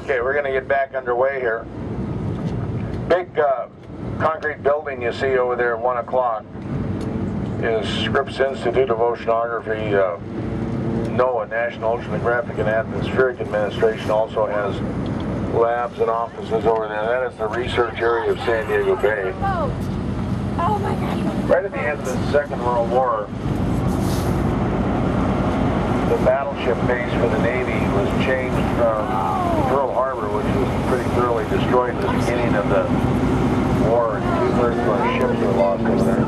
Okay, we're going to get back underway here. Big concrete building you see over there at 1 o'clock is Scripps Institute of Oceanography. NOAA, National Oceanographic and Atmospheric Administration, also has labs and offices over there. That is the research area of San Diego Bay. Oh my God. Right at the end of the Second World War, the battleship base for the Navy was changed from Pearl Harbor, which was pretty thoroughly destroyed at the beginning of the war. 2/3 of our ships were lost over there.